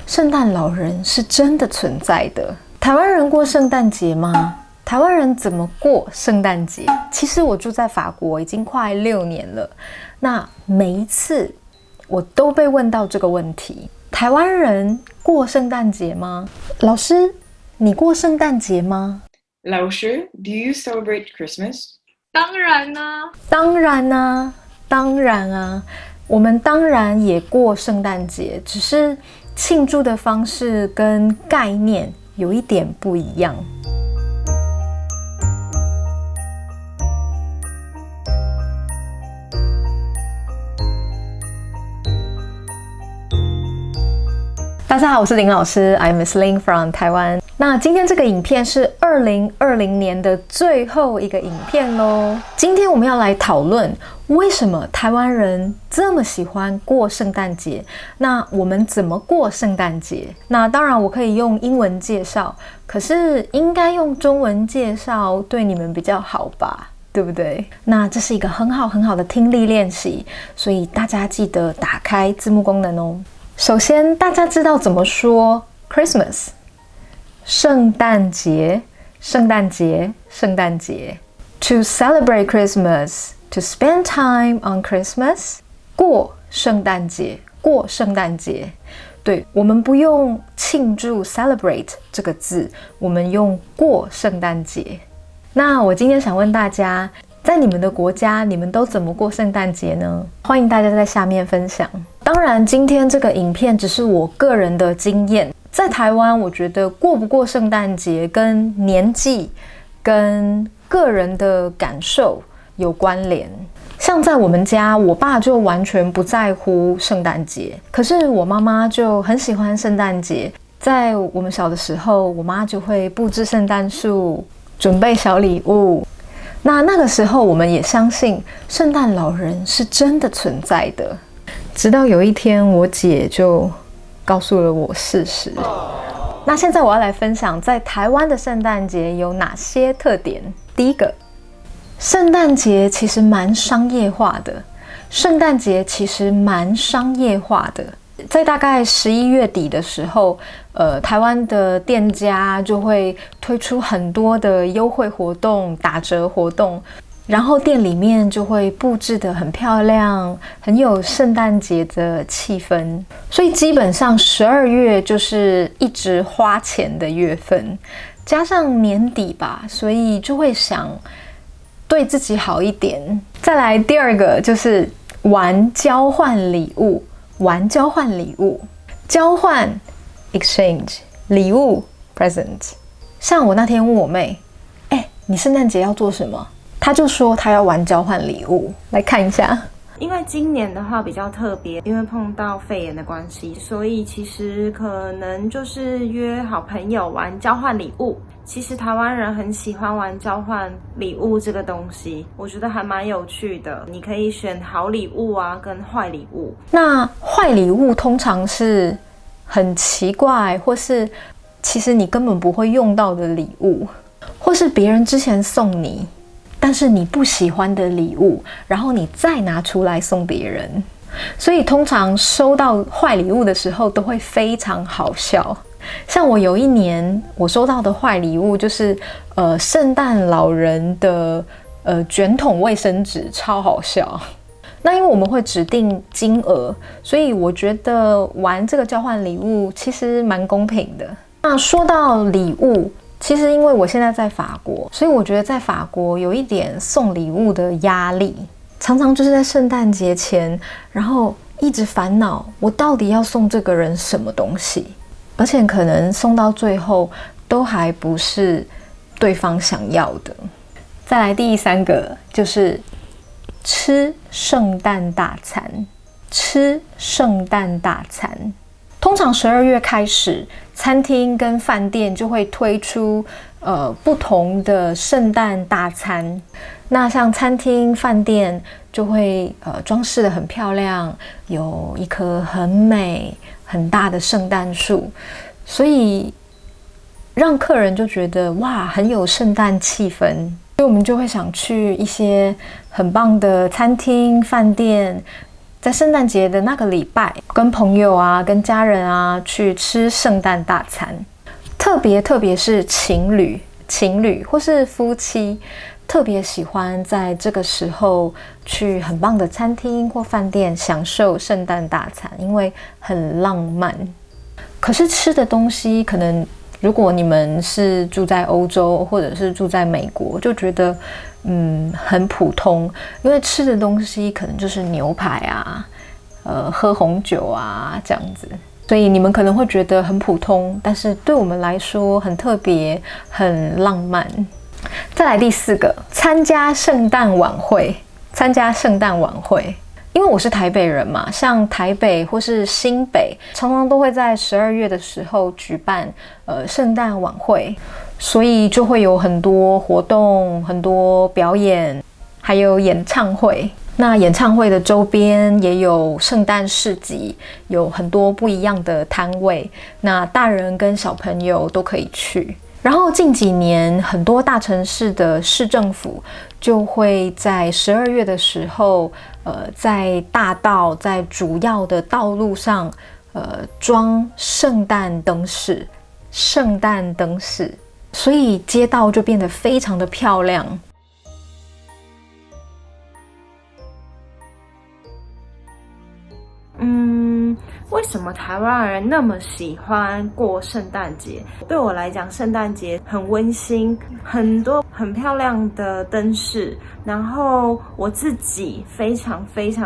圣诞老人是真的存在的。台湾人过圣诞节吗？台湾人怎么过圣诞节？其实我住在法国已经快6年了，那每一次我都被问到这个问题：台湾人过圣诞节吗？老师，你过圣诞节吗？老师 do you celebrate Christmas? 当然啊，当然啊，当然啊，我们当然也过圣诞节，只是庆祝的方式跟概念有一点不一样。大家好，我是林老师 I'm Miss Lin from 台湾。那今天这个影片是2020年的最后一个影片咯。今天我们要来讨论为什么台湾人这么喜欢过圣诞节，那我们怎么过圣诞节？那当然我可以用英文介绍，可是应该用中文介绍对你们比较好吧，对不对？那这是一个很好的听力练习，所以大家记得打开字幕功能哦。首先，大家知道怎么说 Christmas 圣诞节，圣诞节，圣诞节。To celebrate Christmas, to spend time on Christmas， 过圣诞节，过圣诞节。对，我们不用庆祝 celebrate 这个字，我们用过圣诞节。那我今天想问大家，在你们的国家，你们都怎么过圣诞节呢？欢迎大家在下面分享。当然，今天这个影片只是我个人的经验。在台湾，我觉得过不过圣诞节跟年纪、跟个人的感受有关联。像在我们家，我爸就完全不在乎圣诞节，可是我妈妈就很喜欢圣诞节。在我们小的时候，我妈就会布置圣诞树，准备小礼物。那个时候，我们也相信圣诞老人是真的存在的。直到有一天，我姐就告诉了我事实。那现在我要来分享在台湾的圣诞节有哪些特点。第一个，圣诞节其实蛮商业化的。圣诞节其实蛮商业化的。在大概11月底的时候，台湾的店家就会推出很多的优惠活动、打折活动，然后店里面就会布置得很漂亮，很有圣诞节的气氛。所以基本上12月就是一直花钱的月份，加上年底吧，所以就会想对自己好一点。再来第二个就是玩交换礼物。玩交换礼物，交换 exchange， 礼物 present。像我那天问我妹，你圣诞节要做什么？她就说她要玩交换礼物。来看一下，因为今年的话比较特别，因为碰到肺炎的关系，所以其实可能就是约好朋友玩交换礼物。其实台湾人很喜欢玩交换礼物这个东西，我觉得还蛮有趣的。你可以选好礼物啊，跟坏礼物。那坏礼物通常是很奇怪，或是其实你根本不会用到的礼物，或是别人之前送你，但是你不喜欢的礼物，然后你再拿出来送别人。所以通常收到坏礼物的时候都会非常好笑。像我有一年我收到的坏礼物就是圣诞老人的卷筒卫生纸，超好笑。那因为我们会指定金额，所以我觉得玩这个交换礼物其实蛮公平的。那说到礼物，其实因为我现在在法国，所以我觉得在法国有一点送礼物的压力，常常就是在圣诞节前，然后一直烦恼我到底要送这个人什么东西，而且可能送到最后都还不是对方想要的。再来第三个就是吃圣诞大餐。吃圣诞大餐，通常12月开始，餐厅跟饭店就会推出不同的圣诞大餐。那像餐厅、饭店就会装饰得很漂亮，有一棵很美很大的圣诞树，所以让客人就觉得哇，很有圣诞气氛。所以我们就会想去一些很棒的餐厅、饭店，在圣诞节的那个礼拜，跟朋友啊、跟家人啊去吃圣诞大餐。特别是情侣或是夫妻，特别喜欢在这个时候去很棒的餐厅或饭店享受圣诞大餐，因为很浪漫。可是吃的东西可能，如果你们是住在欧洲或者是住在美国，就觉得很普通，因为吃的东西可能就是牛排啊，喝红酒啊这样子。所以你们可能会觉得很普通，但是对我们来说很特别，很浪漫。再来第4个，参加圣诞晚会。因为我是台北人嘛，像台北或是新北，常常都会在12月的时候举办圣诞晚会，所以就会有很多活动、很多表演，还有演唱会。那演唱会的周边也有圣诞市集，有很多不一样的摊位，那大人跟小朋友都可以去。然后近几年，很多大城市的市政府就会在12月的时候，在大道、在主要的道路上，装圣诞灯饰，所以街道就变得非常的漂亮。为什么台湾人那么喜欢过圣诞节？对我来讲，圣诞节很温馨，很多很漂亮的灯饰，然后我自己非常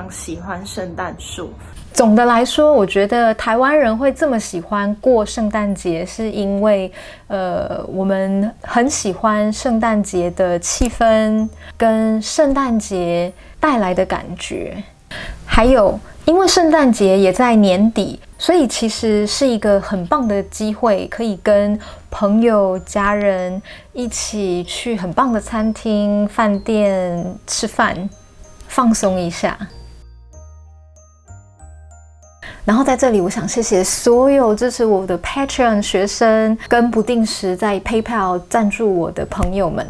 喜欢圣诞树。总的来说，我觉得台湾人会这么喜欢过圣诞节，是因为我们很喜欢圣诞节的气氛跟圣诞节带来的感觉，还有因为圣诞节也在年底，所以其实是一个很棒的机会，可以跟朋友、家人一起去很棒的餐厅、饭店吃饭，放松一下。然后在这里，我想谢谢所有支持我的 Patreon 学生跟不定时在 PayPal 赞助我的朋友们，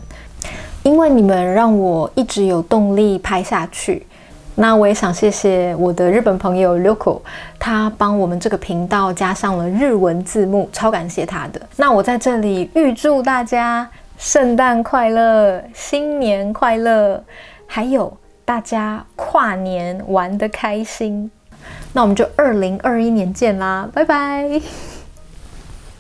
因为你们让我一直有动力拍下去。那我也想谢谢我的日本朋友 Loco， 他帮我们这个频道加上了日文字幕，超感谢他的。那我在这里预祝大家圣诞快乐，新年快乐，还有大家跨年玩得开心。那我们就2021年见啦，拜拜。